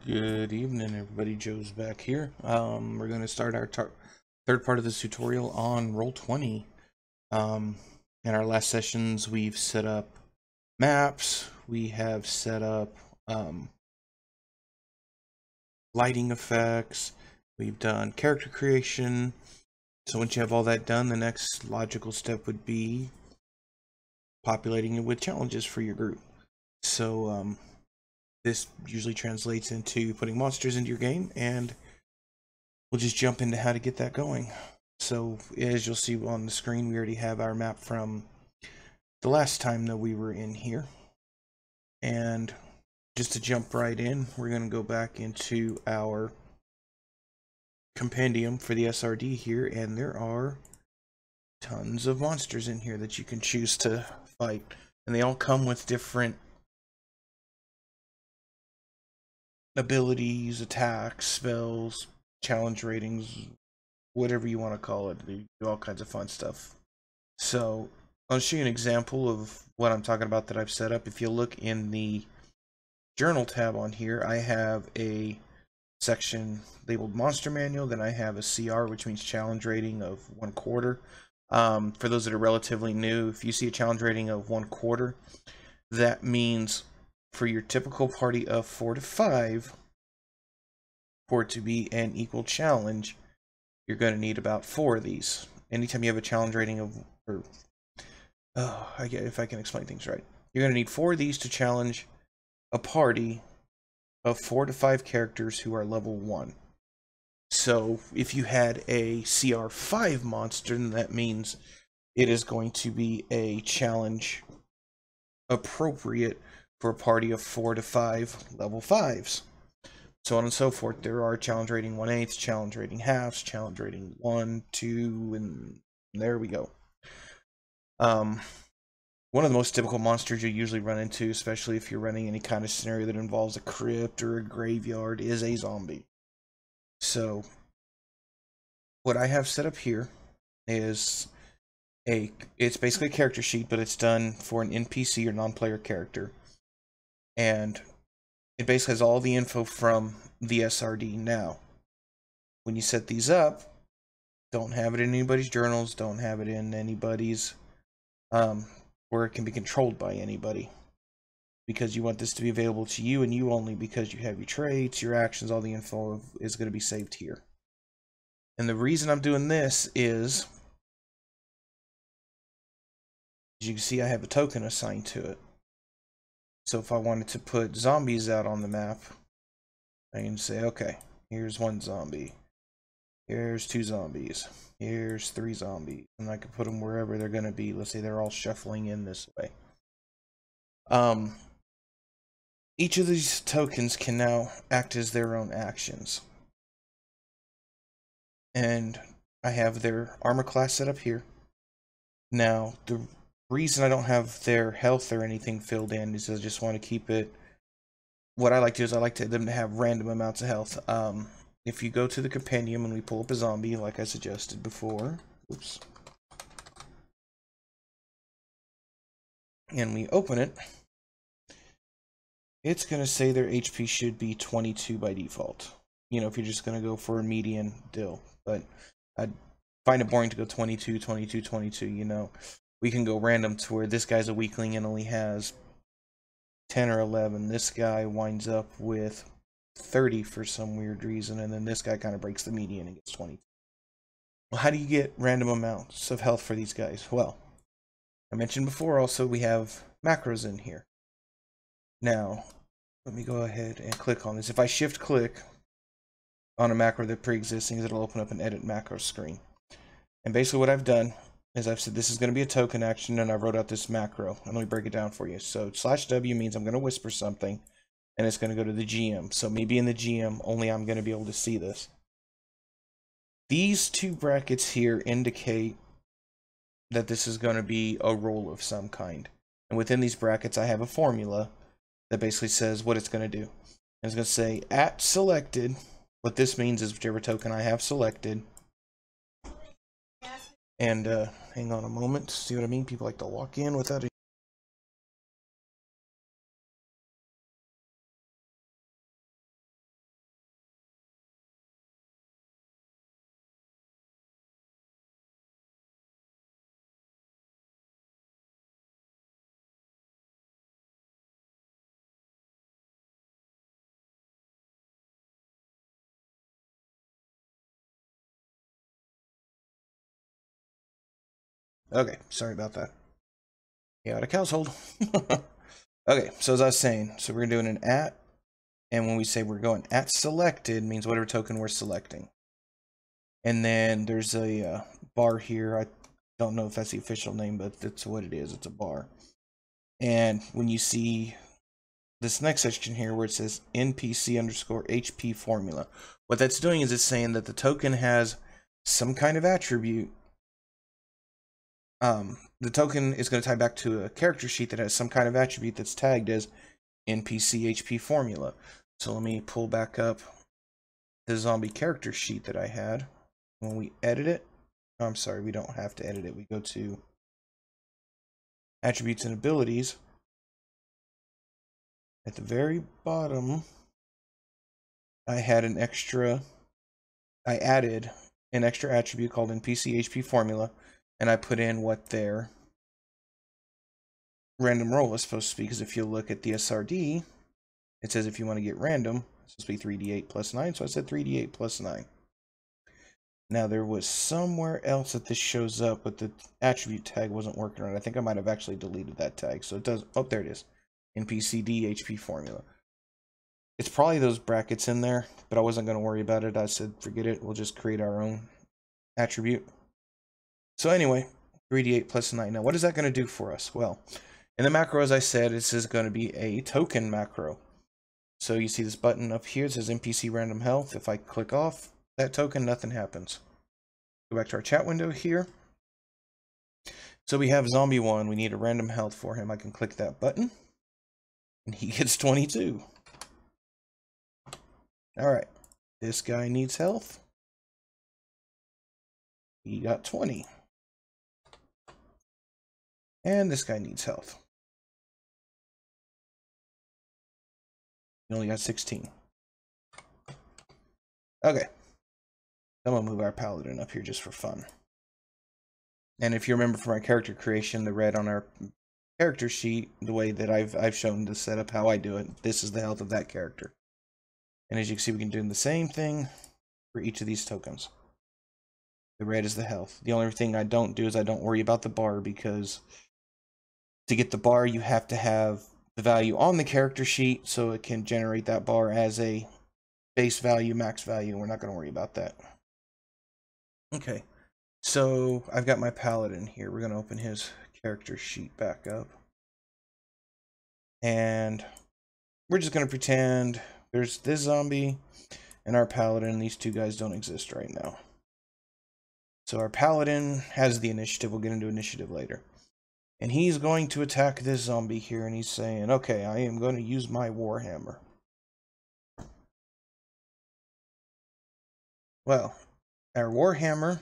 Good evening, everybody. Joe's back here. We're going to start our third part of this tutorial on Roll20. In our last sessions, we've set up maps. We have set up lighting effects. We've done character creation. So once you have all that done, the next logical step would be populating it with challenges for your group. So this usually translates into putting monsters into your game, and we'll just jump into how to get that going. So as you'll see on the screen, we already have our map from the last time that we were in here. And just to jump right in, we're going to go back into our compendium for the SRD here, and there are tons of monsters in here that you can choose to fight. And they all come with different abilities, attacks, spells, challenge ratings, whatever you want to call it. They do all kinds of fun stuff. So I'll show you an example of what I'm talking about that I've set up. If you look in the journal tab on here, I have a section labeled Monster Manual. Then I have a CR, which means challenge rating of 1/4. For those that are relatively new, if you see a challenge rating of 1/4, that means for your typical party of 4 to 5, for it to be an equal challenge, you're going to need about 4 of these. Anytime you have a challenge rating of, if I can explain things right, you're going to need 4 of these to challenge a party of 4 to 5 characters who are level 1. So if you had a CR5 monster, then that means it is going to be a challenge appropriate for a party of 4 to 5 level 5s. So on and so forth. There are challenge rating 1/8, challenge rating halves, challenge rating 1, 2, and there we go. One of the most typical monsters you usually run into, especially if you're running any kind of scenario that involves a crypt or a graveyard, is a zombie. So what I have set up here is it's basically a character sheet, but it's done for an NPC or non-player character. And it basically has all the info from the SRD. Now, when you set these up, don't have it in anybody's journals, don't have it in anybody's, where it can be controlled by anybody. Because you want this to be available to you and you only, because you have your traits, your actions, all the info is going to be saved here. And the reason I'm doing this is, as you can see, I have a token assigned to it. So if I wanted to put zombies out on the map, I can say, okay, here's 1 zombie, here's 2 zombies, here's 3 zombies, and I can put them wherever they're going to be. Let's say they're all shuffling in this way. Each of these tokens can now act as their own actions. And I have their armor class set up here. Now, the reason I don't have their health or anything filled in is I just want to keep it. What I like to do is I like them to have random amounts of health. If you go to the compendium and we pull up a zombie, like I suggested before, oops, and we open it, it's going to say their HP should be 22 by default. You know, if you're just going to go for a median deal. But I'd find it boring to go 22, 22, 22, you know. We can go random to where this guy's a weakling and only has 10 or 11. This guy winds up with 30 for some weird reason, and then this guy kind of breaks the median and gets 20. Well, how do you get random amounts of health for these guys? Well, I mentioned before also we have macros in here. Now, let me go ahead and click on this. If I shift click on a macro that pre-existing, it'll open up an edit macro screen. And basically what I've done is I've said this is going to be a token action, and I wrote out this macro. And let me break it down for you. So /W means I'm going to whisper something, and it's going to go to the GM. So me being the GM, only I'm going to be able to see this. These 2 brackets here indicate that this is going to be a roll of some kind. And within these brackets, I have a formula that basically says what it's going to do. And it's going to say at selected. What this means is whichever token I have selected. And hang on a moment, see what I mean? People like to walk in without a Okay, sorry about that. Chaotic household. Okay, so as I was saying, so we're doing an at, and when we say we're going at selected, means whatever token we're selecting. And then there's a bar here. I don't know if that's the official name, but that's what it is. It's a bar. And when you see this next section here where it says NPC underscore HP formula, what that's doing is it's saying that the token has some kind of attribute. The token is going to tie back to a character sheet that has some kind of attribute that's tagged as NPC HP formula. So let me pull back up the zombie character sheet that I had. When we edit it, I'm sorry, we don't have to edit it. We go to attributes and abilities. At the very bottom, I added an extra attribute called NPC HP formula, and I put in what their random roll is supposed to be, because if you look at the SRD, it says if you want to get random, it's supposed to be 3d8 plus 9, so I said 3d8 plus 9. Now there was somewhere else that this shows up, but the attribute tag wasn't working right. I think I might have actually deleted that tag, so it does. Oh, there it is. NPCD HP formula. It's probably those brackets in there, but I wasn't going to worry about it. I said forget it. We'll just create our own attribute. So anyway, 3d8 plus 9. Now what is that going to do for us? Well, in the macro, as I said, this is going to be a token macro. So you see this button up here. It says NPC random health. If I click off that token, nothing happens. Go back to our chat window here. So we have zombie 1. We need a random health for him. I can click that button, and he gets 22. Alright, this guy needs health. He got 20. And this guy needs health. He only got 16. Okay. I'm going to move our paladin up here just for fun. And if you remember from our character creation, the red on our character sheet, the way that I've shown the setup, how I do it, this is the health of that character. And as you can see, we can do the same thing for each of these tokens. The red is the health. The only thing I don't do is I don't worry about the bar, because to get the bar, you have to have the value on the character sheet so it can generate that bar as a base value, max value. We're not going to worry about that. Okay, so I've got my paladin here. We're going to open his character sheet back up. And we're just going to pretend there's this zombie and our paladin. These two guys don't exist right now. So our paladin has the initiative. We'll get into initiative later. And he's going to attack this zombie here, and he's saying, okay, I am going to use my warhammer. Well, our warhammer,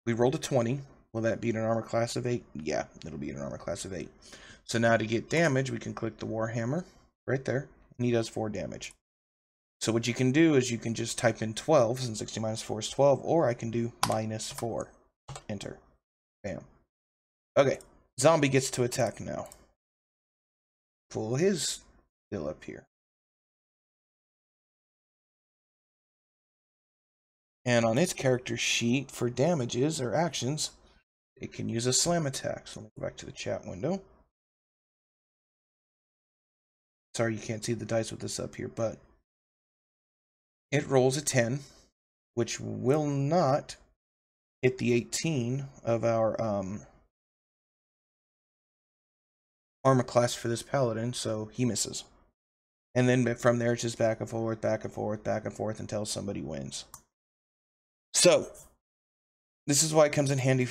we rolled a 20. Will that beat an armor class of 8? Yeah, it'll beat an armor class of 8. So now to get damage, we can click the warhammer right there, and he does 4 damage. So what you can do is you can just type in 12, since 60 minus 4 is 12, or I can do minus 4. Enter. Bam. Okay, zombie gets to attack now. Pull his still up here. And on its character sheet for damages or actions, it can use a slam attack. So let me go back to the chat window. Sorry you can't see the dice with this up here, but it rolls a 10, which will not hit the 18 of our armor class for this paladin, so he misses. And then from there, it's just back and forth, back and forth, back and forth until somebody wins. So, this is why it comes in handy,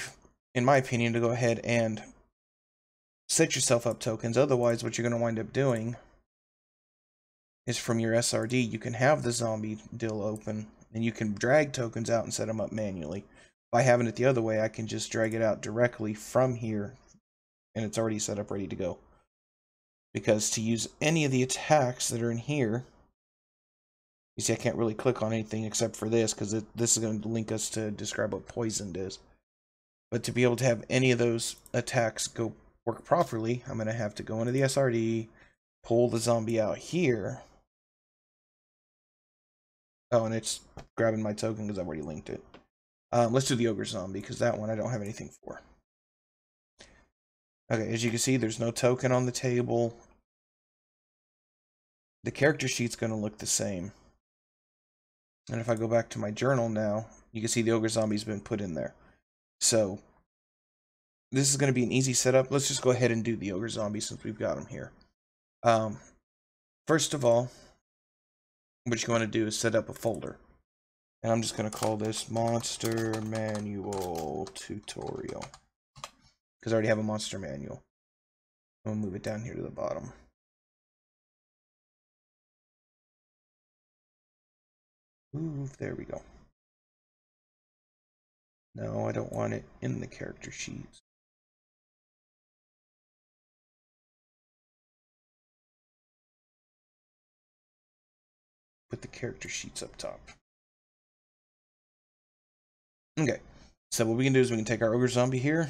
in my opinion, to go ahead and set yourself up tokens. Otherwise, what you're going to wind up doing is from your SRD, you can have the zombie deal open, and you can drag tokens out and set them up manually. By having it the other way, I can just drag it out directly from here, and it's already set up ready to go. Because to use any of the attacks that are in here, you see I can't really click on anything except for this, because this is going to link us to describe what poisoned is. But to be able to have any of those attacks go work properly, I'm going to have to go into the SRD, pull the zombie out here. Oh, and it's grabbing my token because I've already linked it. Let's do the ogre zombie, because that one I don't have anything for. Okay, as you can see, there's no token on the table. The character sheet's going to look the same. And if I go back to my journal now, you can see the ogre zombie's been put in there. So this is going to be an easy setup. Let's just go ahead and do the ogre zombie since we've got him here. First of all, what you want to do is set up a folder. And I'm just going to call this Monster Manual Tutorial. Because I already have a monster manual. I'm going to move it down here to the bottom. Move, there we go. No, I don't want it in the character sheets. Put the character sheets up top. Okay, so what we can do is we can take our ogre zombie here,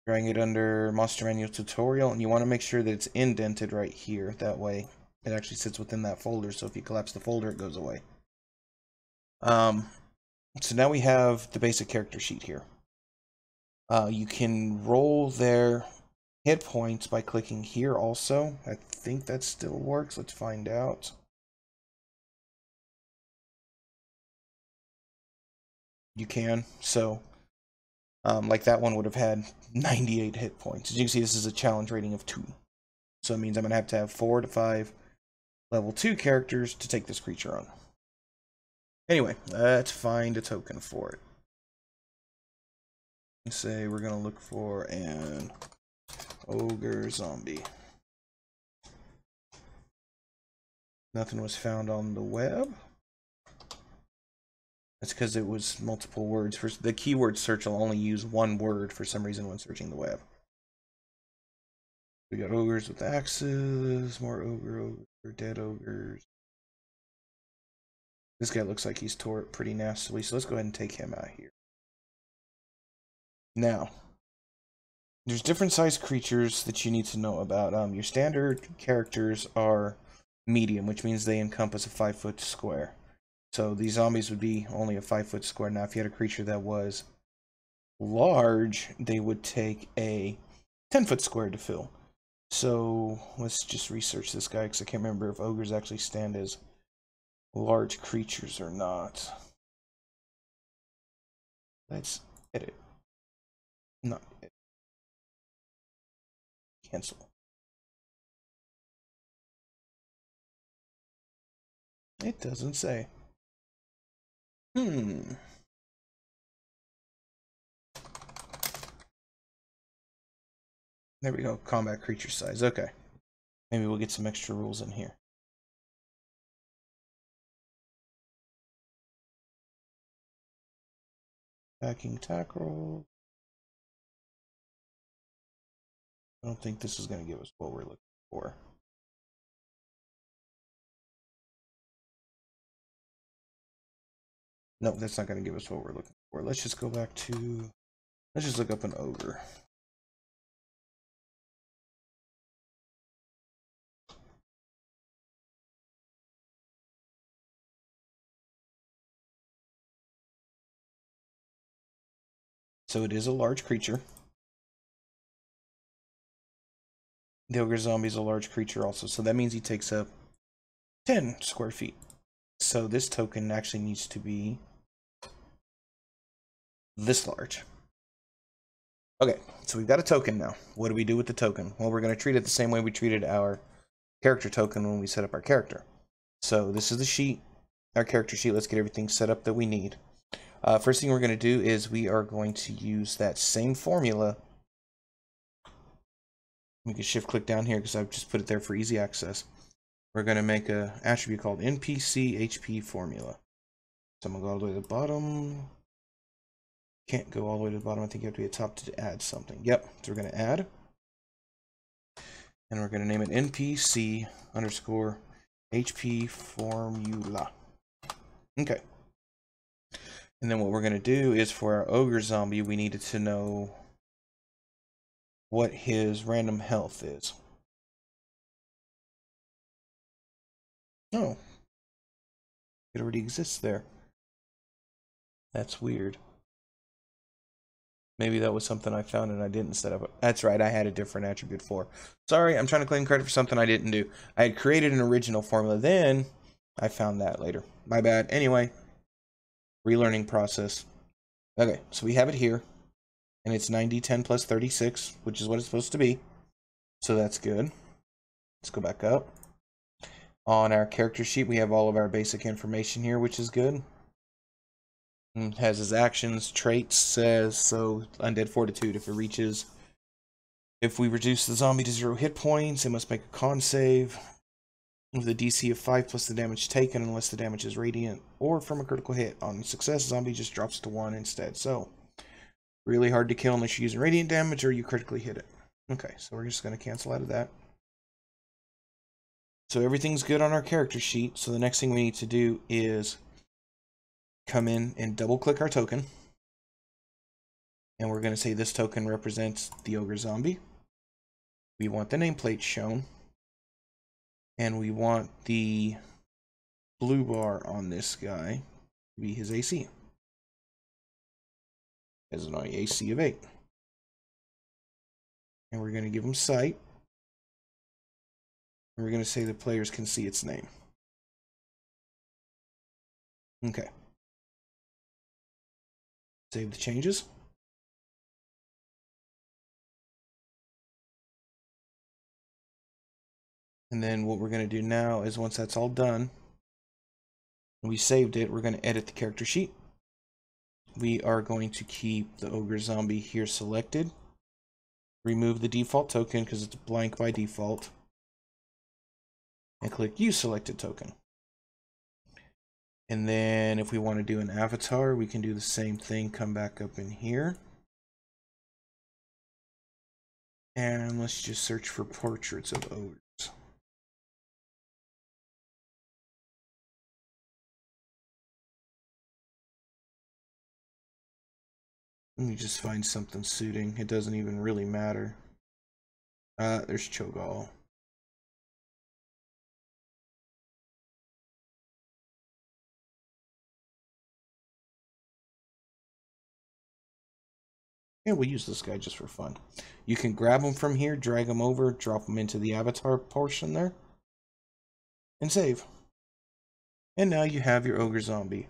drag it under Monster Manual Tutorial, and you want to make sure that it's indented right here. That way it actually sits within that folder, so if you collapse the folder, it goes away. So now we have the basic character sheet here. You can roll their hit points by clicking here also. I think that still works. Let's find out. You can. So, like that one would have had 98 hit points. As you can see, this is a challenge rating of 2. So it means I'm going to have 4 to 5 level 2 characters to take this creature on. Anyway, let's find a token for it. Let's say we're going to look for an ogre zombie. Nothing was found on the web. That's because it was multiple words. For the keyword search will only use one word for some reason when searching the web. We got ogres with axes, more ogre, dead ogres. This guy looks like he's tore it pretty nastily, so let's go ahead and take him out here. Now, there's different size creatures that you need to know about. Your standard characters are medium, which means they encompass a 5-foot square. So these zombies would be only a 5-foot square. Now, if you had a creature that was large, they would take a 10-foot square to fill. So let's just research this guy, because I can't remember if ogres actually stand as large creatures or not. Let's edit. Not edit. Cancel. It doesn't say. There we go. Combat creature size. Okay. Maybe we'll get some extra rules in here. Backing tackle. I don't think this is going to give us what we're looking for. Nope, that's not going to give us what we're looking for. Let's just go back to... Let's just look up an ogre. So it is a large creature. The ogre zombie is a large creature also, so that means he takes up 10 square feet. So this token actually needs to be this large. Okay, so we've got a token now. What do we do with the token? Well, we're going to treat it the same way we treated our character token when we set up our character. So this is the sheet, our character sheet. Let's get everything set up that we need. First thing we're going to do is we are going to use that same formula. We can shift click down here because I've just put it there for easy access. We're going to make an attribute called NPC HP formula. So I'm going to go all the way to the bottom. Can't go all the way to the bottom. I think you have to be at the top to add something. Yep. So we're going to add. And we're going to name it NPC underscore HP formula. Okay. And then what we're going to do is for our ogre zombie, we needed to know what his random health is. Oh. It already exists there. That's weird. Maybe that was something I found and I didn't set up. That's right, I had a different attribute for. Sorry, I'm trying to claim credit for something I didn't do. I had created an original formula, then I found that later. My bad. Anyway, relearning process. Okay, so we have it here, and it's 9010 plus 36, which is what it's supposed to be. So that's good. Let's go back up. On our character sheet, we have all of our basic information here, which is good. It has his actions, traits, says, so undead fortitude. If we reduce the zombie to 0 hit points, it must make a con save with a DC of 5 plus the damage taken, unless the damage is radiant or from a critical hit. On success, zombie just drops to 1 instead. So, really hard to kill unless you're using radiant damage or you critically hit it. Okay, so we're just going to cancel out of that. So everything's good on our character sheet. So the next thing we need to do is come in and double click our token. And we're going to say this token represents the ogre zombie. We want the nameplate shown. And we want the blue bar on this guy to be his AC. As an AC of 8. And we're going to give him sight. And we're going to say the players can see its name. Okay. Save the changes. And then what we're going to do now is once that's all done, and we saved it, we're going to edit the character sheet. We are going to keep the ogre zombie here selected. Remove the default token because it's blank by default. And click use selected token. And then if we want to do an avatar, we can do the same thing. Come back up in here. And let's just search for portraits of ogres. Let me just find something suiting. It doesn't even really matter. There's Cho'Gall. Yeah, we'll use this guy just for fun. You can grab him from here, drag him over, drop him into the avatar portion there, and save. And now you have your ogre zombie.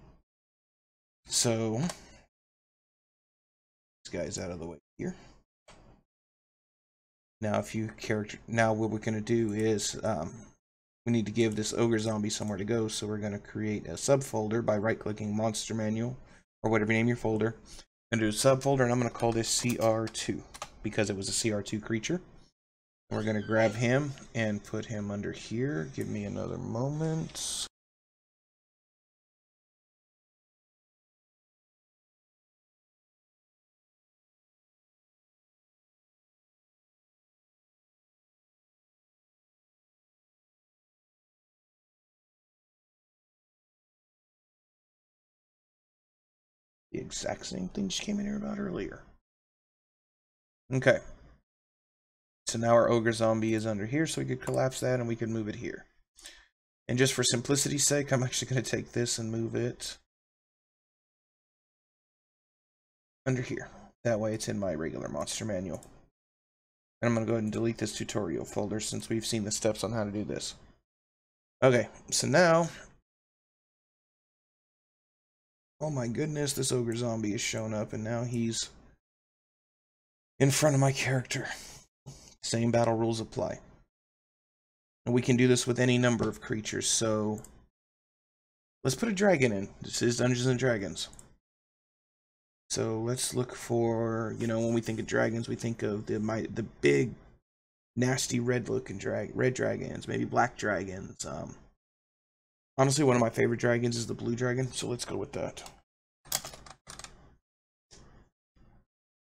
So, this guy's out of the way here. Now, what we're going to do is we need to give this ogre zombie somewhere to go. So we're going to create a subfolder by right-clicking Monster Manual or whatever you name your folder. I'm going to do a subfolder, and I'm going to call this CR2 because it was a CR2 creature. And we're going to grab him and put him under here. Give me another moment. The exact same thing just came in here about earlier. Okay. So now our ogre zombie is under here, so we could collapse that and we could move it here. And just for simplicity's sake, I'm actually going to take this and move it under here. That way it's in my regular monster manual. And I'm going to go ahead and delete this tutorial folder since we've seen the steps on how to do this. Okay, so now, oh my goodness, this ogre zombie has shown up and now he's in front of my character. Same battle rules apply. And we can do this with any number of creatures, so let's put a dragon in. This is Dungeons and Dragons. So let's look for, when we think of dragons, we think of the big, nasty red-looking red dragons, maybe black dragons. Honestly, one of my favorite dragons is the blue dragon, so let's go with that.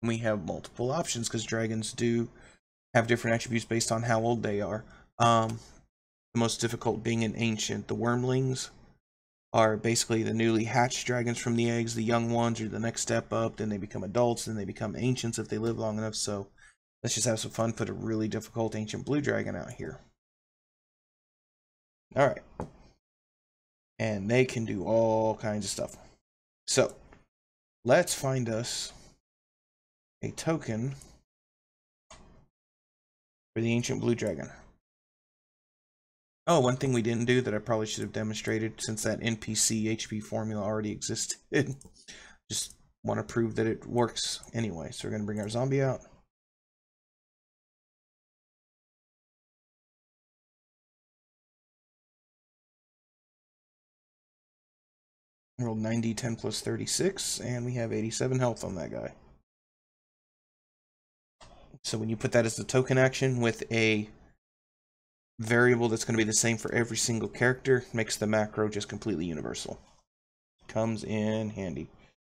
We have multiple options because dragons do have different attributes based on how old they are. The most difficult being an ancient. The wormlings are basically the newly hatched dragons from the eggs. The young ones are the next step up, then they become adults, then they become ancients if they live long enough. So let's just have some fun, put a really difficult ancient blue dragon out here. Alright. And they can do all kinds of stuff. So let's find us a token for the Ancient Blue Dragon. Oh, one thing we didn't do that I probably should have demonstrated, since that NPC HP formula already existed. Just want to prove that it works anyway. So we're going to bring our zombie out. Roll 90, 10 plus 36, and we have 87 health on that guy. So when you put that as the token action with a variable that's going to be the same for every single character, makes the macro just completely universal. Comes in handy.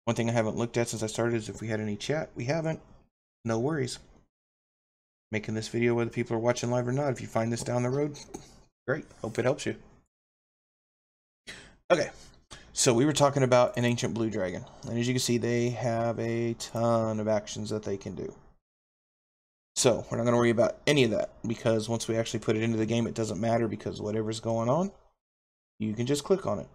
One thing I haven't looked at since I started is if we had any chat. We haven't. No worries. Making this video whether people are watching live or not. If you find this down the road, great. Hope it helps you. Okay. So we were talking about an Ancient Blue Dragon. And as you can see, they have a ton of actions that they can do. So we're not going to worry about any of that, because once we actually put it into the game, it doesn't matter, because whatever's going on, you can just click on it.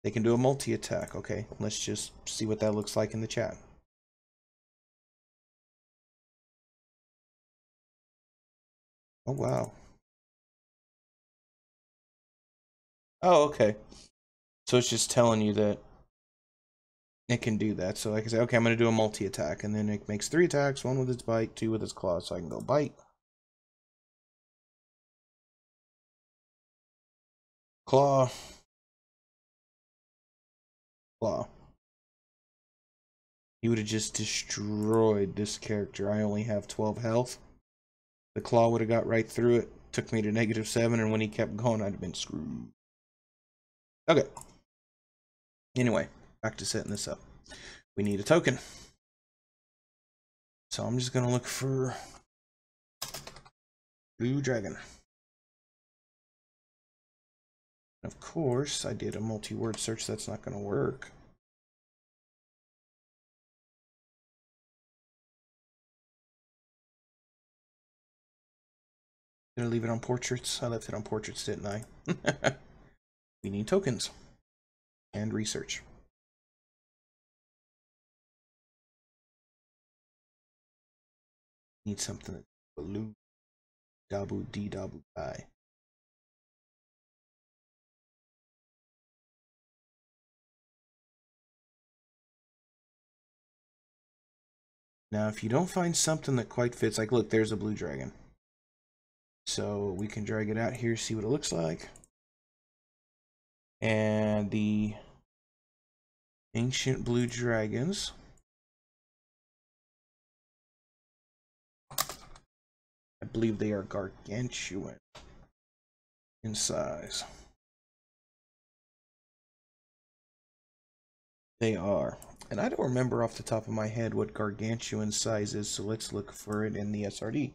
They can do a multi-attack. Okay, let's just see what that looks like in the chat. Oh, wow. Oh, okay. So it's just telling you that it can do that. So I can say, okay, I'm going to do a multi-attack, and then it makes 3 attacks, 1 with its bite, 2 with its claw, so I can go bite, claw, claw. He would have just destroyed this character. I only have 12 health. The claw would have got right through it, took me to -7, and when he kept going, I'd have been screwed. Okay. Anyway, back to setting this up. We need a token. So I'm just going to look for Blue Dragon. Of course, I did a multi-word search. That's not going to work. Did I leave it on portraits? I left it on portraits, didn't I? We need tokens and research. Need something that's blue. Dabu D Dabu I. Now, if you don't find something that quite fits, like, look, there's a blue dragon. So we can drag it out here, see what it looks like. And the Ancient Blue Dragons. I believe they are gargantuan in size. They are. And I don't remember off the top of my head what gargantuan size is, so let's look for it in the SRD.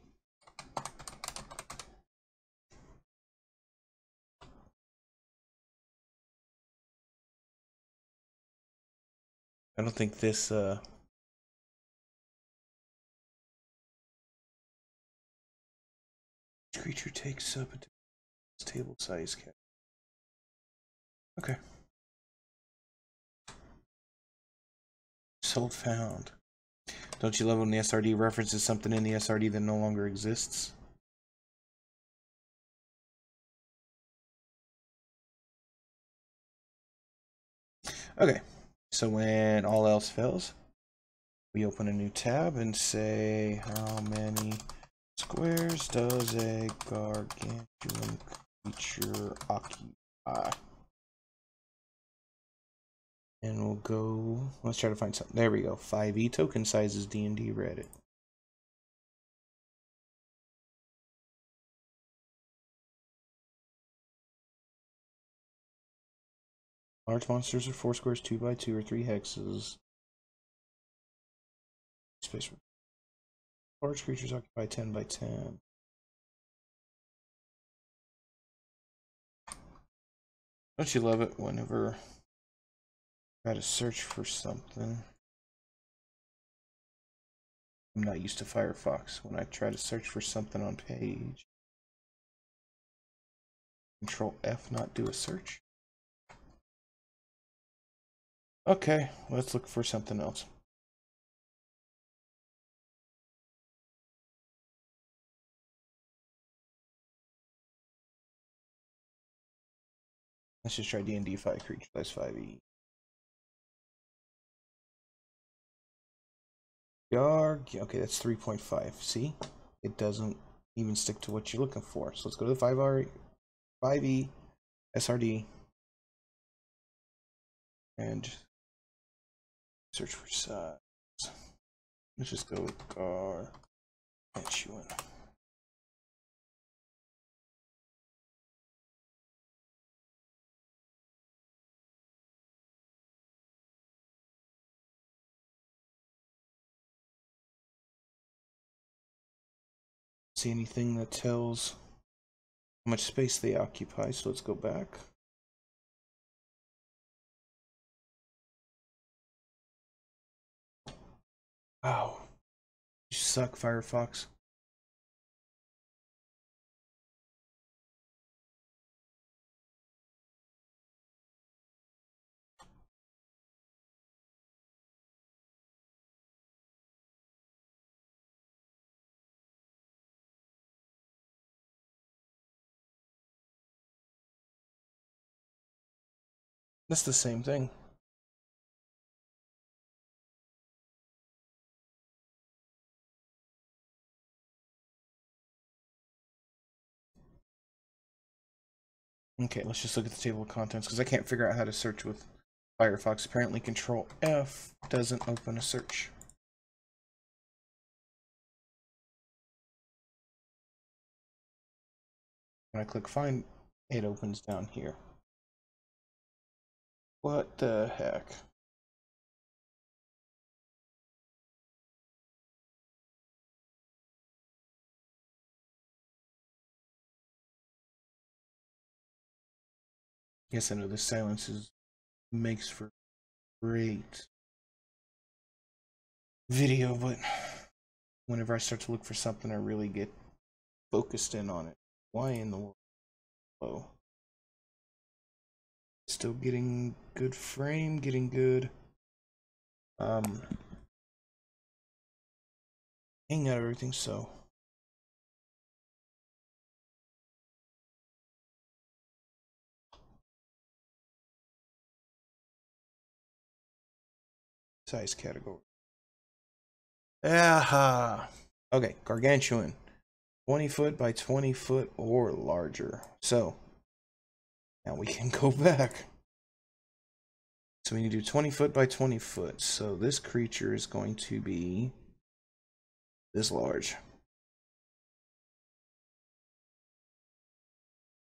I don't think this creature takes up a table size cap. Okay. Sold found. Don't you love when the SRD references something in the SRD that no longer exists? Okay, so when all else fails, we open a new tab and say, how many squares does a gargantuan creature occupy? And we'll go, let's try to find something. There we go, 5e token sizes D&D Reddit. Large monsters are 4 squares, 2 by 2 or 3 hexes. Space. Large creatures occupy 10 by 10. Don't you love it whenever I try to search for something? I'm not used to Firefox. When I try to search for something on page, Control F, not do a search. Okay, let's look for something else. Let's just try D&D 5 creature size 5e. Yarg. Okay, that's 3.5. See? It doesn't even stick to what you're looking for. So let's go to the 5e SRD and search for size. Let's just go with gargantuan. See anything that tells how much space they occupy, so let's go back. Wow. You suck, Firefox. That's the same thing. Okay, let's just look at the table of contents because I can't figure out how to search with Firefox. Apparently Control F doesn't open a search. When I click find, it opens down here. What the heck? Yes, I know the silence makes for great video, but whenever I start to look for something, I really get focused in on it. Why in the world? Oh. Still getting good frame, getting good hang out everything, so size category. Aha! Okay, gargantuan. 20 foot by 20 foot or larger. So now we can go back. So we need to do 20 foot by 20 foot. So this creature is going to be this large.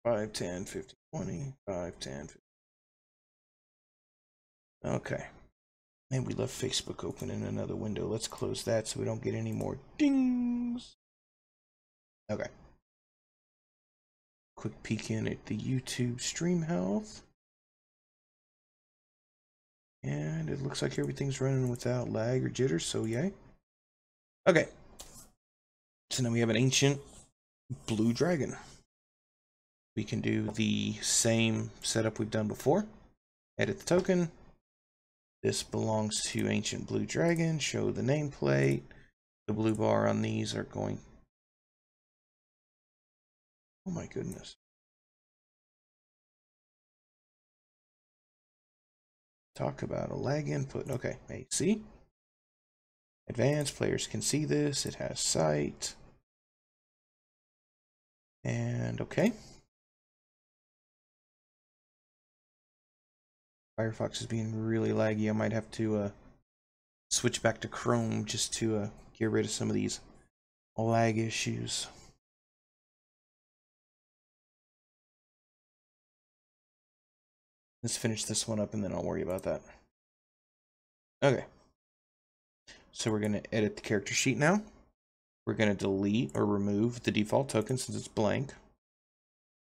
5, 10, 50, 20, 5, 10, 50. Okay. And we left Facebook open in another window. Let's close that so we don't get any more dings. Okay. Quick peek in at the YouTube stream health. And it looks like everything's running without lag or jitter, so yay. Okay. So now we have an ancient blue dragon. We can do the same setup we've done before. Edit the token. This belongs to ancient blue dragon. Show the nameplate. The blue bar on these are going... Oh my goodness. Talk about a lag input. Okay, AC. Advanced players can see this. It has sight. And okay. Firefox is being really laggy. I might have to switch back to Chrome just to get rid of some of these lag issues. Let's finish this one up and then I'll worry about that. Okay. So we're going to edit the character sheet now. We're going to delete or remove the default token since it's blank.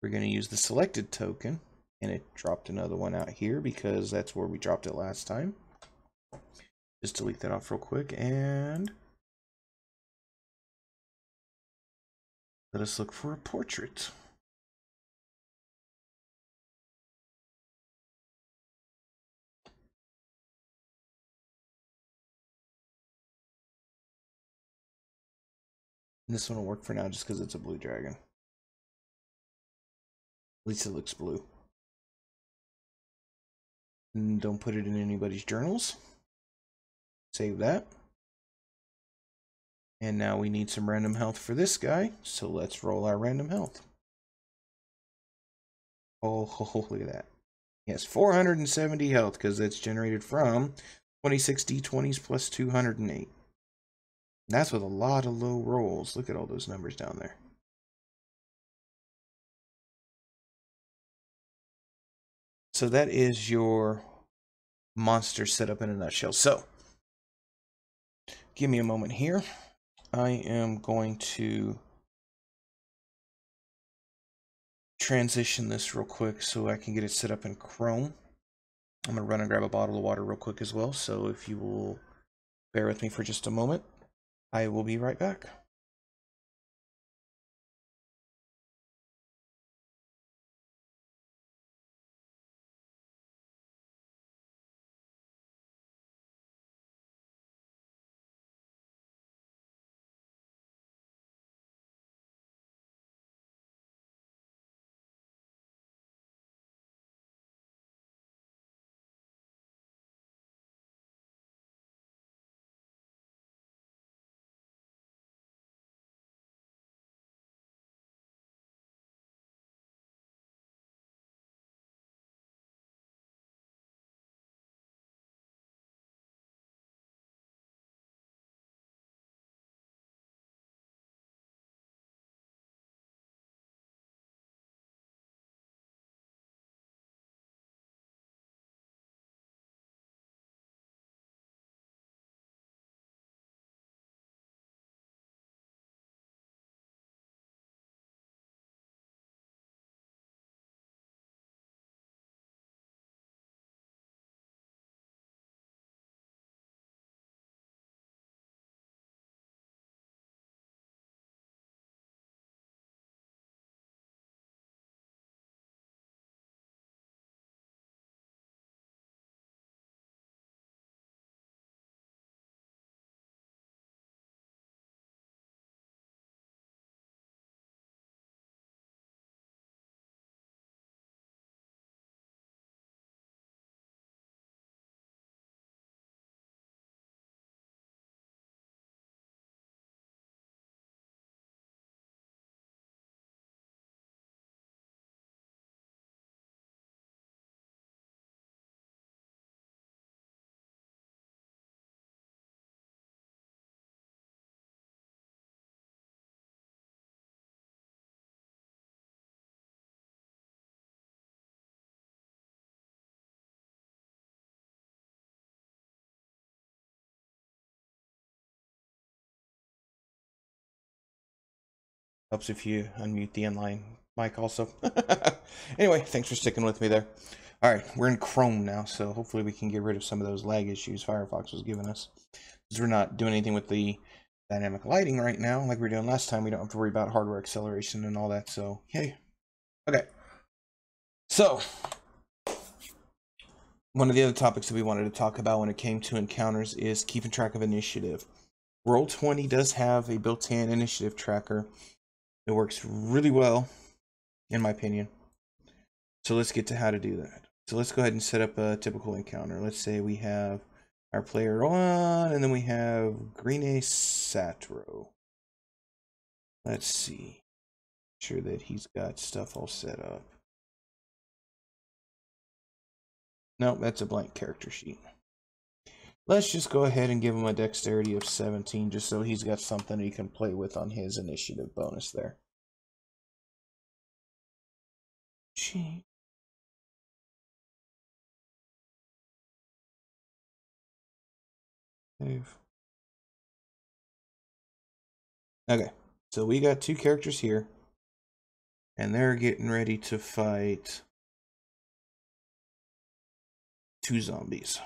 We're going to use the selected token, and it dropped another one out here because that's where we dropped it last time. Just delete that off real quick and let us look for a portrait. And this one will work for now just because it's a blue dragon. At least it looks blue. And don't put it in anybody's journals. Save that. And now we need some random health for this guy, so let's roll our random health. Oh, look at that. Yes, 470 health, because that's generated from 26 d20s plus 208. That's with a lot of low rolls. Look at all those numbers down there. So that is your monster setup in a nutshell. So, give me a moment here. I am going to transition this real quick so I can get it set up in Chrome. I'm going to run and grab a bottle of water real quick as well. So if you will bear with me for just a moment, I will be right back. Helps if you unmute the inline mic also. Anyway, thanks for sticking with me there. All right, we're in Chrome now, so hopefully we can get rid of some of those lag issues Firefox was giving us. Because we're not doing anything with the dynamic lighting right now, like we were doing last time. We don't have to worry about hardware acceleration and all that, so yay. Okay. So, one of the other topics that we wanted to talk about when it came to encounters is keeping track of initiative. Roll20 does have a built-in initiative tracker. It works really well, in my opinion. So let's get to how to do that. So let's go ahead and set up a typical encounter. Let's say we have our player 1, and then we have Green Satro. Let's see. Make sure that he's got stuff all set up. Nope, that's a blank character sheet. Let's just go ahead and give him a dexterity of 17, just so he's got something he can play with on his initiative bonus there. Gee. Okay, so we got 2 characters here, and they're getting ready to fight 2 zombies.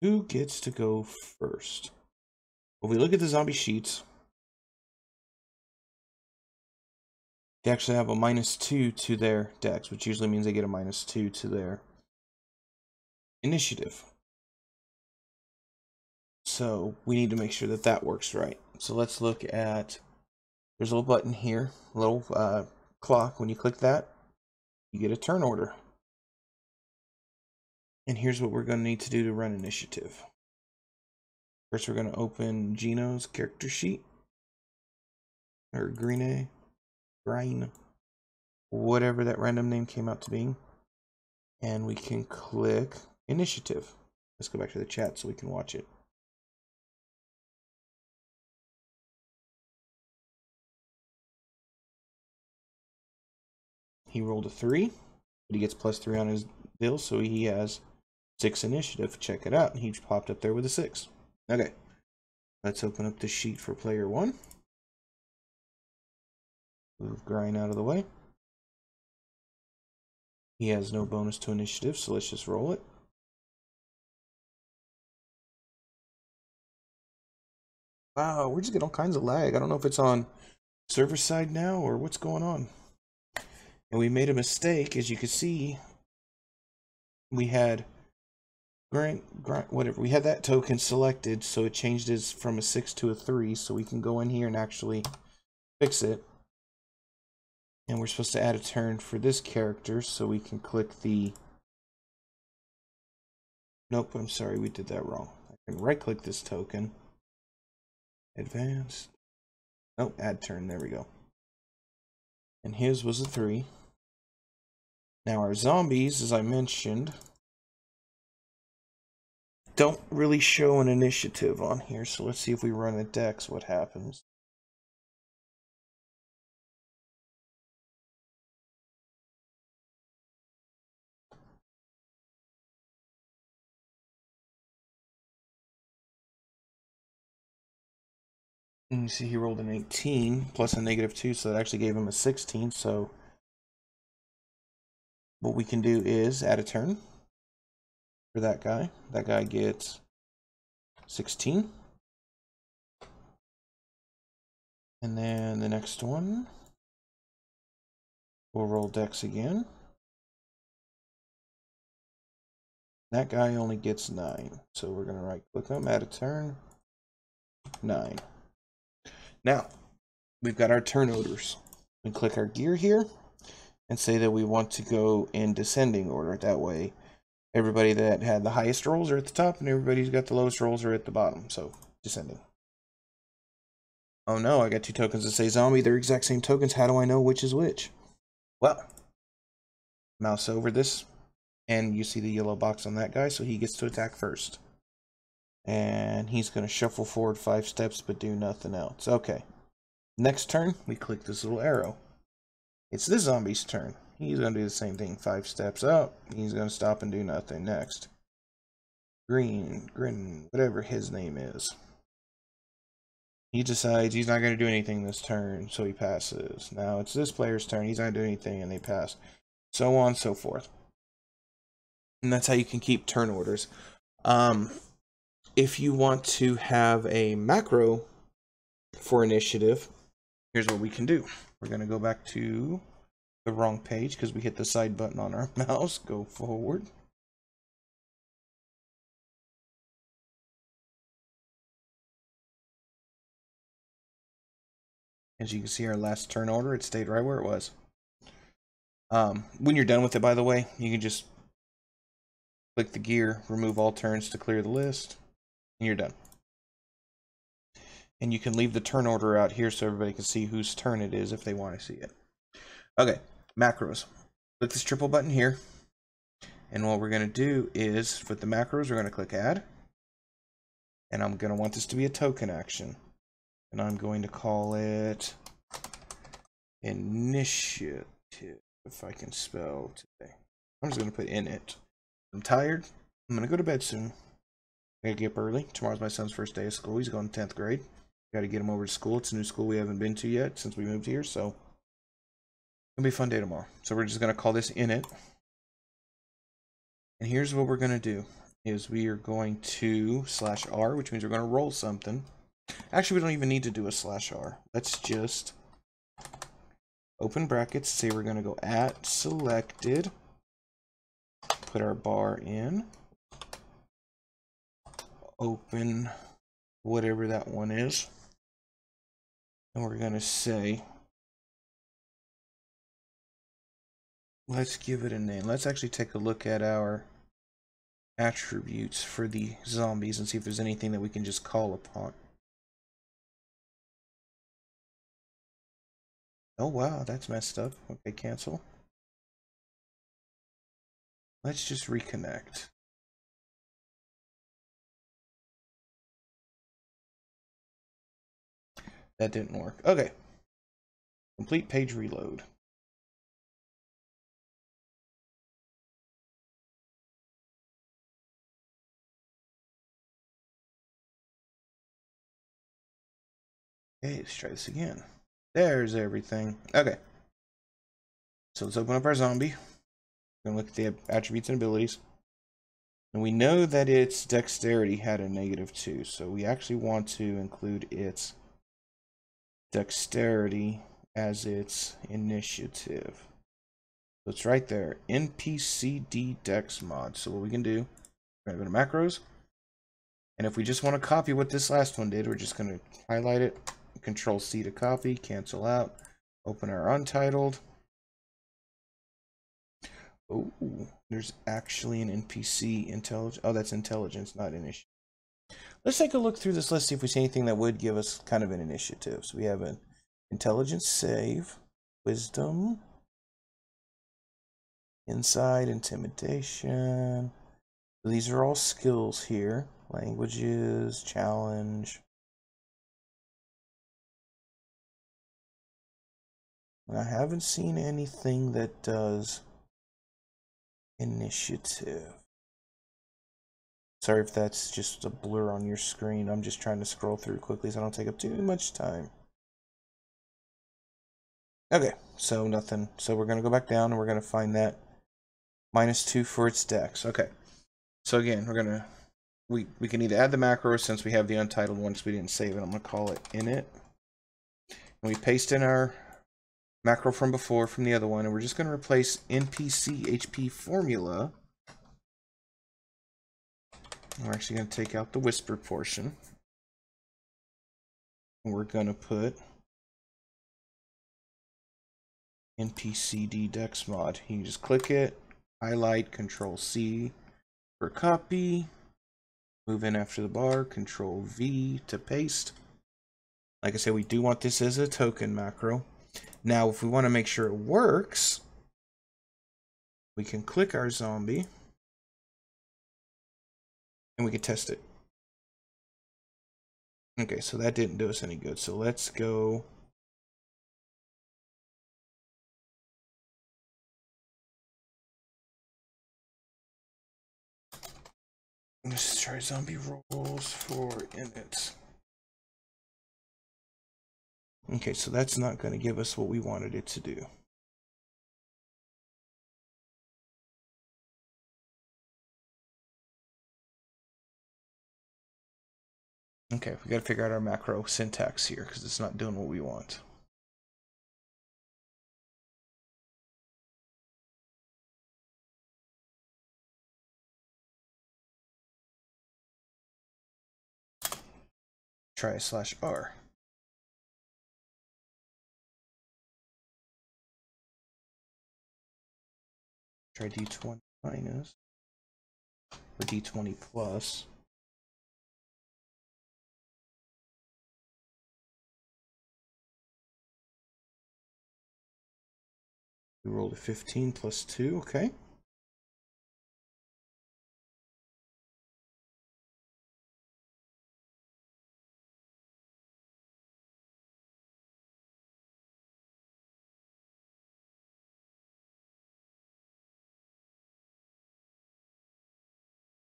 Who gets to go first? Well, if we look at the zombie sheets, they actually have a -2 to their dex, which usually means they get a -2 to their initiative. So we need to make sure that that works right. So let's look at, there's a little button here, a little clock. When you click that, you get a turn order. And here's what we're going to need to do to run initiative. First, we're going to open Gino's character sheet, or Green, whatever that random name came out to be. And we can click initiative. Let's go back to the chat so we can watch it. He rolled a 3, but he gets +3 on his bill, so he has 6 initiative. Check it out. He popped up there with a 6. Okay, let's open up the sheet for player 1. Move Grind out of the way. He has no bonus to initiative, so let's just roll it. Wow, we're just getting all kinds of lag. I don't know if it's on server side now or what's going on. And we made a mistake, as you can see. We had whatever. We had that token selected, so it changed it from a 6 to a 3. So we can go in here and actually fix it. And we're supposed to add a turn for this character, so we can click the... Nope, I'm sorry, we did that wrong. I can right-click this token. Advanced. Nope, add turn, there we go. And his was a 3. Now our zombies, as I mentioned, don't really show an initiative on here, so let's see if we run a dex, what happens. And you see he rolled an 18 plus a -2, so that actually gave him a 16. So what we can do is add a turn for that guy. That guy gets 16. And then the next one, we'll roll dex again. That guy only gets 9. So we're going to right click him, add a turn, 9. Now, we've got our turn orders. We click our gear here and say that we want to go in descending order. That way, everybody that had the highest rolls are at the top and everybody who's got the lowest rolls are at the bottom. So, descending. Oh no, I got 2 tokens that say zombie. They're exact same tokens. How do I know which is which? Well, mouse over this and you see the yellow box on that guy, so he gets to attack first. And he's going to shuffle forward 5 steps but do nothing else. Okay. Next turn, we click this little arrow. It's the zombie's turn. He's going to do the same thing. 5 steps up. He's going to stop and do nothing. Next. Grin, whatever his name is. He decides he's not going to do anything this turn, so he passes. Now it's this player's turn. He's not going to do anything, and they pass. So on and so forth. And that's how you can keep turn orders. If you want to have a macro for initiative, here's what we can do. We're going to go back to the wrong page because we hit the side button on our mouse. Go forward. As you can see, our last turn order, it stayed right where it was. When you're done with it, by the way, you can just click the gear, remove all turns to clear the list, and you're done. And you can leave the turn order out here so everybody can see whose turn it is if they want to see it. Okay, macros. Click this triple button here. And what we're going to do is, with the macros, we're going to click add. And I'm going to want this to be a token action. And I'm going to call it initiative, if I can spell today. I'm just going to put in it. I'm tired. I'm going to go to bed soon. I gotta get up early. Tomorrow's my son's first day of school. He's going 10th grade. Got to get him over to school. It's a new school we haven't been to yet since we moved here, so it'll be a fun day tomorrow. So we're just going to call this init. And here's what we're going to do. Is we are going to /R, which means we're going to roll something. Actually, we don't even need to do a /R. Let's just open brackets, say we're going to go at selected, put our bar in, open whatever that one is, and we're going to say, let's give it a name. Let's actually take a look at our attributes for the zombies and see if there's anything that we can just call upon. Oh wow, that's messed up. Okay, cancel. Let's just reconnect. That didn't work. Okay. Complete page reload. Okay, let's try this again. There's everything. Okay. So let's open up our zombie. We're going to look at the attributes and abilities. And we know that its dexterity had a -2, so we actually want to include its dexterity as its initiative. So it's right there, NPCD dex mod. So what we can do, we're going to go to macros. And if we just want to copy what this last one did, we're just going to highlight it, Control C to copy, cancel out, open our untitled. Oh, there's actually an NPC intelligence. Oh, that's intelligence, not initiative. Let's take a look through this list, see if we see anything that would give us kind of an initiative. So we have an intelligence save, wisdom, insight, intimidation. So these are all skills here. Languages, challenge. And I haven't seen anything that does initiative. Sorry if that's just a blur on your screen. I'm just trying to scroll through quickly so I don't take up too much time. Okay, so nothing. So we're going to go back down and we're going to find that -2 for its dex. Okay. So again, we're going to, we can either add the macro since we have the untitled one because we didn't save it. I'm going to call it init. And we paste in our macro from before from the other one, and we're just going to replace NPC HP formula. We're actually going to take out the whisper portion. And we're going to put NPCD dex mod. You can just click it, highlight, Control C for copy, move in after the bar, Control V to paste. Like I said, we do want this as a token macro. Now, if we want to make sure it works, we can click our zombie and we can test it. Okay, so that didn't do us any good. So let's go. Let's try zombie rolls for init. Okay, so that's not going to give us what we wanted it to do. Okay, we got to figure out our macro syntax here because it's not doing what we want. Try /R. Try D20 minus or D20 plus. We rolled a 15 plus 2, okay.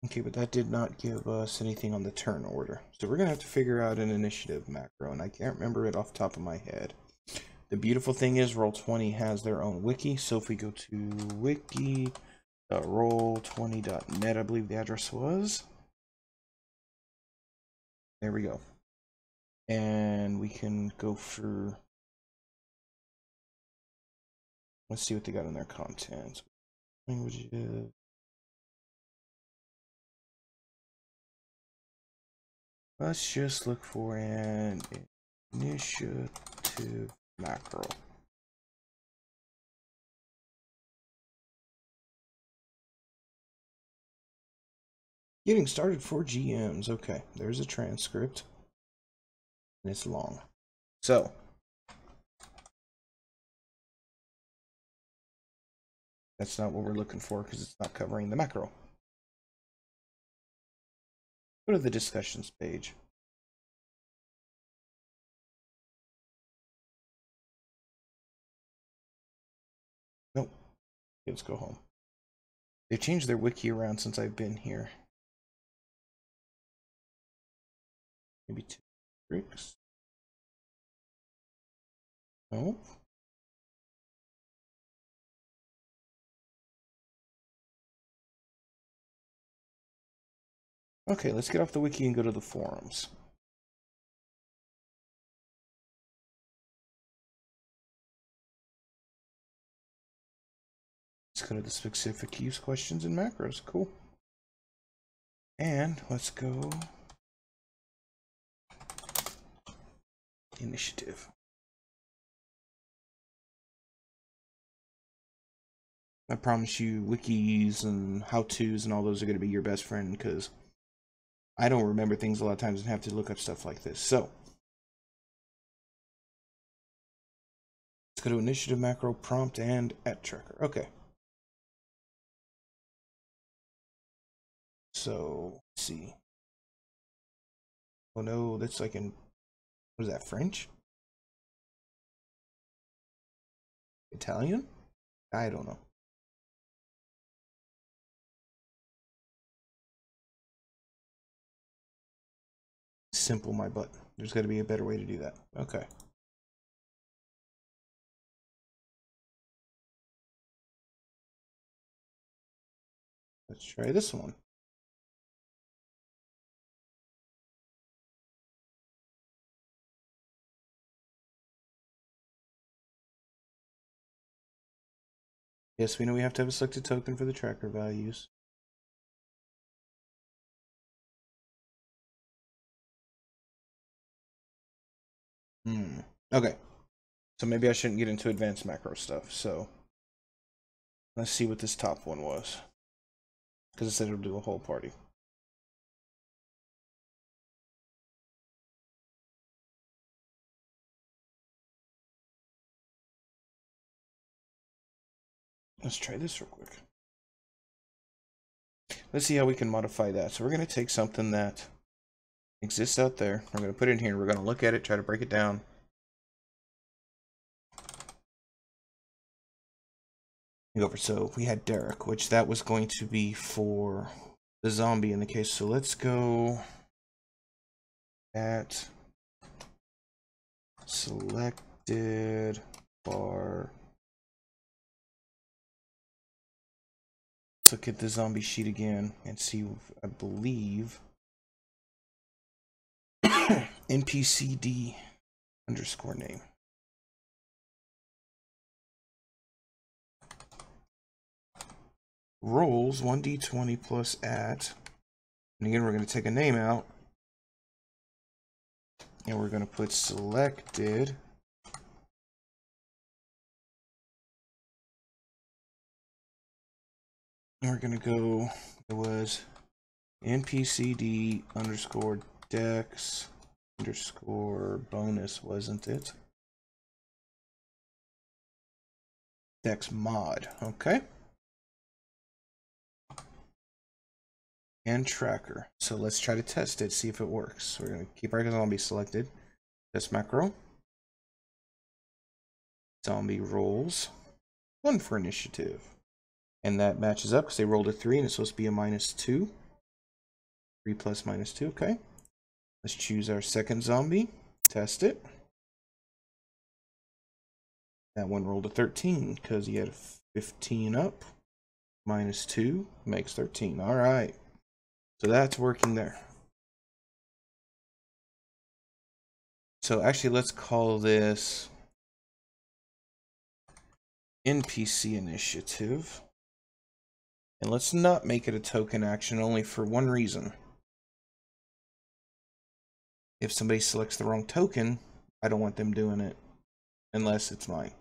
Okay, but that did not give us anything on the turn order. So we're going to have to figure out an initiative macro, and I can't remember it off the top of my head. The beautiful thing is Roll20 has their own wiki, so if we go to wiki.roll20.net, I believe the address was. There we go. And we can go for, let's see what they got in their content. Languages. Let's just look for an initiative macro. Getting started for GMs. Okay, there's a transcript. And it's long. So, that's not what we're looking for because it's not covering the macro. Go to the discussions page. Nope. Let's go home. They've changed their wiki around since I've been here. Maybe 2 weeks. No. Okay, let's get off the wiki and go to the forums. Let's go to the specific use questions and macros. Cool. And let's go initiative. I promise you, wikis and how-tos and all those are going to be your best friend because I don't remember things a lot of times and have to look up stuff like this. So, let's go to initiative, macro, prompt, and @tracker. Okay. So, let's see. Oh no, that's like in, what is that, French? Italian? I don't know. Simple my butt. There's got to be a better way to do that. Okay. Let's try this one. Yes, we know we have to have a selected token for the tracker values. Okay. So maybe I shouldn't get into advanced macro stuff. So let's see what this top one was. Because it said it'll do a whole party. Let's try this real quick. Let's see how we can modify that. So we're going to take something that exists out there. We're going to put it in here. We're going to look at it, try to break it down. So we had Derek, which that was going to be for the zombie in the case. So let's go at selected bar. Let's look at the zombie sheet again and see, I believe, NPCD underscore name. Rolls 1d20 plus at, and again we're going to take a name out, and we're going to put selected and we're going to go, it was NPCD underscore dex underscore bonus, wasn't it? Dex mod, okay. And tracker. So let's try to test it, see if it works. So we're going to keep our zombie selected. Test macro. Zombie rolls 1 for initiative. And that matches up because they rolled a 3 and it's supposed to be a -2. 3 plus -2, okay. Let's choose our second zombie. Test it. That one rolled a 13 because he had a 15 up. -2 makes 13. Alright. So that's working there. So actually, let's call this NPC initiative. And let's not make it a token action, only for one reason. If somebody selects the wrong token, I don't want them doing it unless it's mine.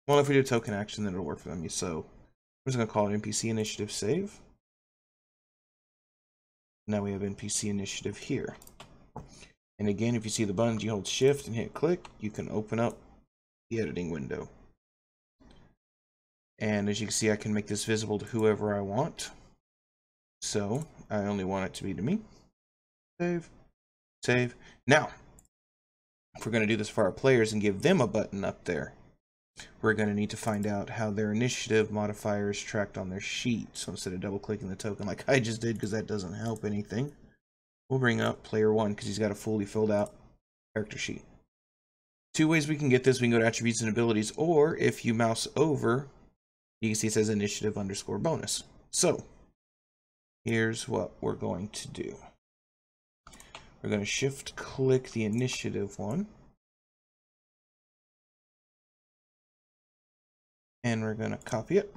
Well, if we do a token action, then it'll work for them. So I'm just going to call it NPC initiative save. Now we have NPC initiative here. And again, if you see the buttons, you hold shift and hit click, you can open up the editing window. And as you can see, I can make this visible to whoever I want. So I only want it to be to me. Save, save. Now, if we're going to do this for our players and give them a button up there, we're going to need to find out how their initiative modifier is tracked on their sheet. So instead of double clicking the token like I just did, because that doesn't help anything, we'll bring up player 1 because he's got a fully filled out character sheet. Two ways we can get this. We can go to attributes and abilities, or if you mouse over, you can see it says initiative _ bonus. So here's what we're going to do. We're going to shift click the initiative one. And we're going to copy it.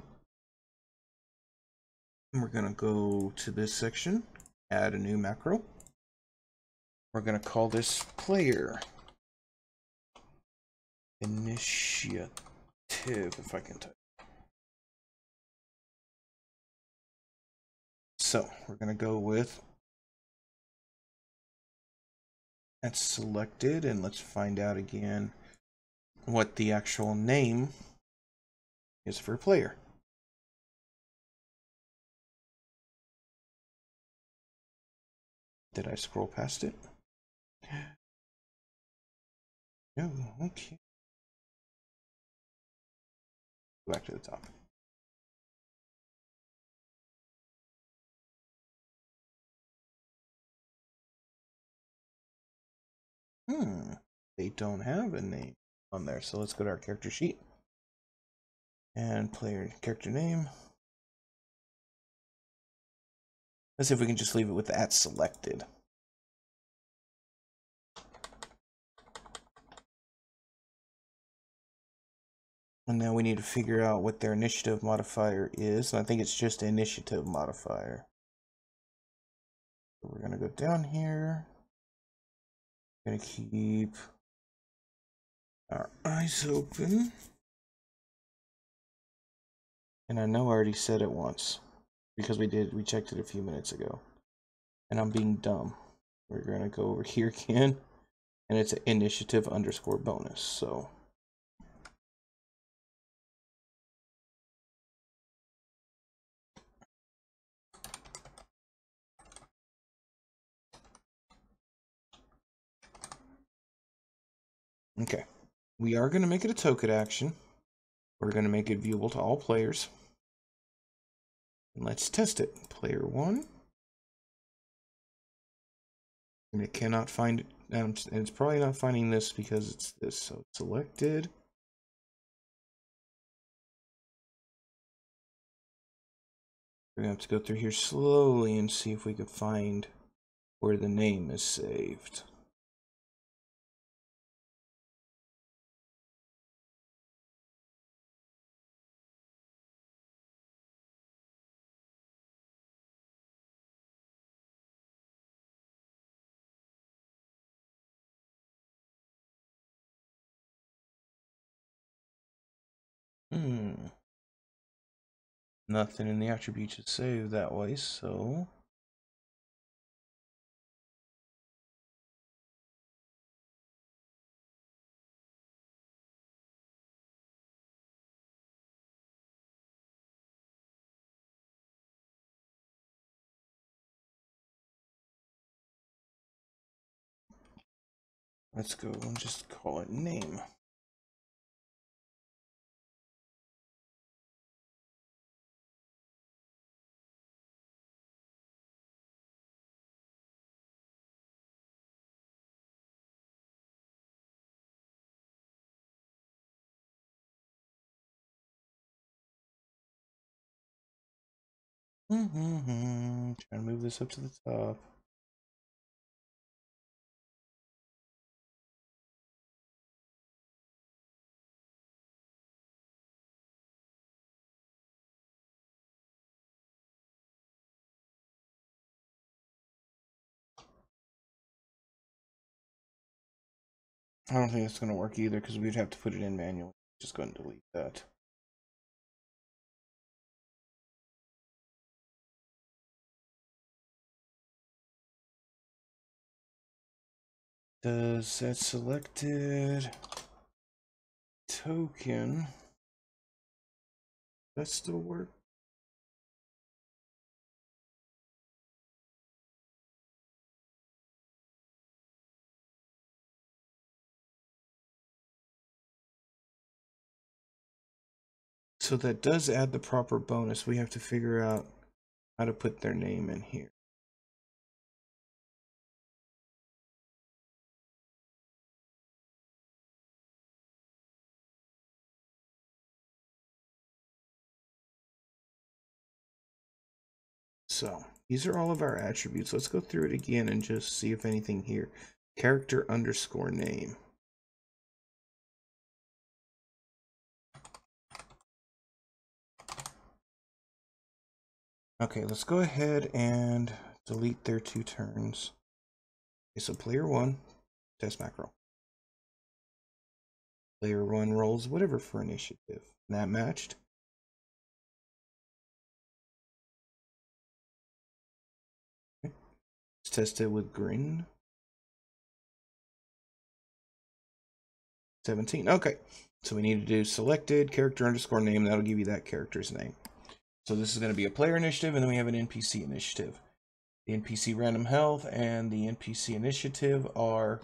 And we're going to go to this section, add a new macro. We're going to call this player initiative, if I can type. So we're going to go with that's selected, and let's find out again what the actual name is for player. Did I scroll past it? No, okay. Go back to the top. They don't have a name on there, so let's go to our character sheet. And player character name. Let's see if we can just leave it with that selected. And now we need to figure out what their initiative modifier is. And I think it's just initiative modifier. So we're going to go down here. We're going to keep our eyes open. And I know I already said it once, because we checked it a few minutes ago. And I'm being dumb. We're going to go over here again, and it's initiative _ bonus. So okay, we are going to make it a token action. We're going to make it viewable to all players. And let's test it. Player 1. And it cannot find it. And it's probably not finding this because it's this. So it's selected. We're going to have to go through here slowly and see if we can find where the name is saved. Nothing in the attributes is saved that way, so let's go and just call it name. Trying to move this up to the top. I don't think it's going to work either because we'd have to put it in manually. Just go and delete that. Does that selected token that still work? So that does add the proper bonus. We have to figure out how to put their name in here. So these are all of our attributes. Let's go through it again and just see if anything here. Character underscore name. Okay, let's go ahead and delete their 2 turns. Okay, so player 1, test macro. Player 1 rolls whatever for initiative. And that matched. Okay. Let's test it with Grin. 17. Okay, so we need to do selected character underscore name. That'll give you that character's name. So this is going to be a player initiative, and then we have an NPC initiative. The NPC random health and the NPC initiative are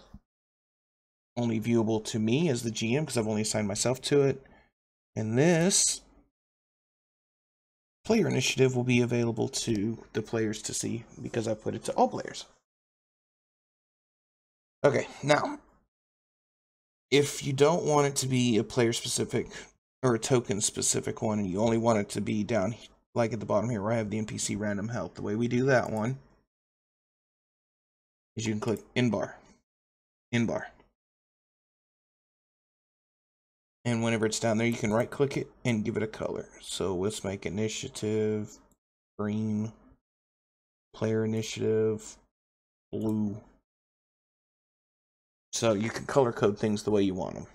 only viewable to me as the GM because I've only assigned myself to it. And this player initiative will be available to the players to see because I put it to all players. Okay, now, if you don't want it to be a player specific or a token specific one, and you only want it to be down like at the bottom here where I have the NPC random health, the way we do that one is you can click in bar. And whenever it's down there, you can right click it and give it a color. So let's make initiative green, player initiative blue. So you can color code things the way you want them.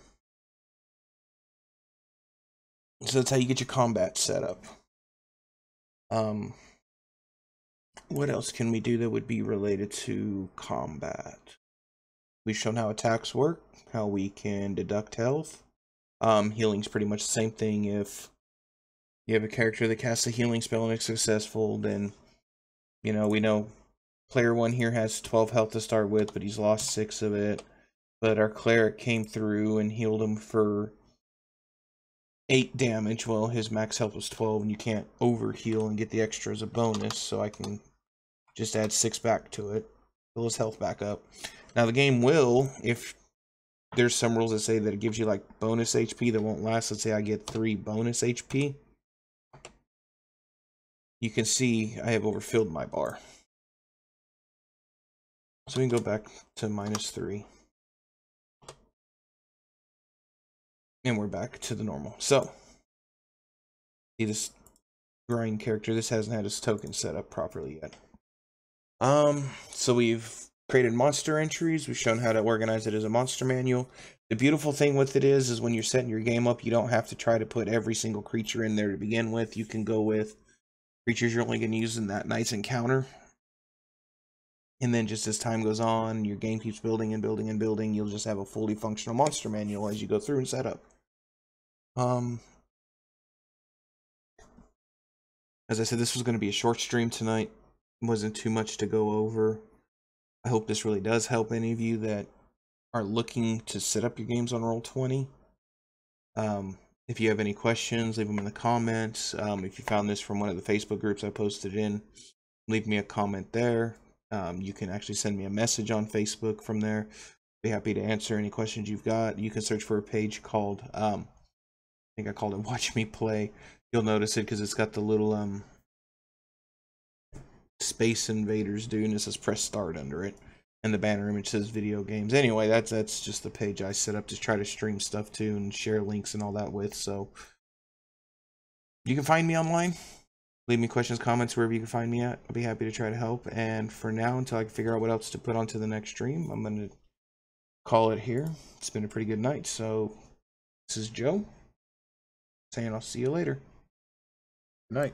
So that's how you get your combat set up. What else can we do that would be related to combat? We've shown how attacks work, how we can deduct health. Healing's pretty much the same thing. If you have a character that casts a healing spell and it's successful, then, you know, we know player 1 here has 12 health to start with, but he's lost 6 of it. But our cleric came through and healed him for 8 damage. Well, his max health was 12, and you can't overheal and get the extra as a bonus, so I can just add 6 back to it, fill his health back up. Now the game will, if there's some rules that say that it gives you like bonus HP that won't last. Let's say I get 3 bonus HP. You can see I have overfilled my bar. So we can go back to -3. And we're back to the normal. So, see this grind character, this hasn't had its token set up properly yet. So we've created monster entries. We've shown how to organize it as a monster manual. The beautiful thing with it is when you're setting your game up, you don't have to try to put every single creature in there to begin with. You can go with creatures you're only going to use in that night's encounter. And then just as time goes on, your game keeps building and building and building. You'll just have a fully functional monster manual as you go through and set up. As I said, this was going to be a short stream tonight. It wasn't too much to go over. I hope this really does help any of you that are looking to set up your games on Roll20. If you have any questions, leave them in the comments. If you found this from one of the Facebook groups I posted in, leave me a comment there. You can actually send me a message on Facebook from there. Be happy to answer any questions you've got. You can search for a page called, I think I called it Watch Me Play. You'll notice it because it's got the little Space Invaders dude, and it says press start under it. And the banner image says video games. Anyway, that's just the page I set up to try to stream stuff to and share links and all that with. So you can find me online. Leave me questions, comments, wherever you can find me at. I'll be happy to try to help. And for now, until I can figure out what else to put onto the next stream, I'm going to call it here. It's been a pretty good night. So this is Joe saying I'll see you later. Good night.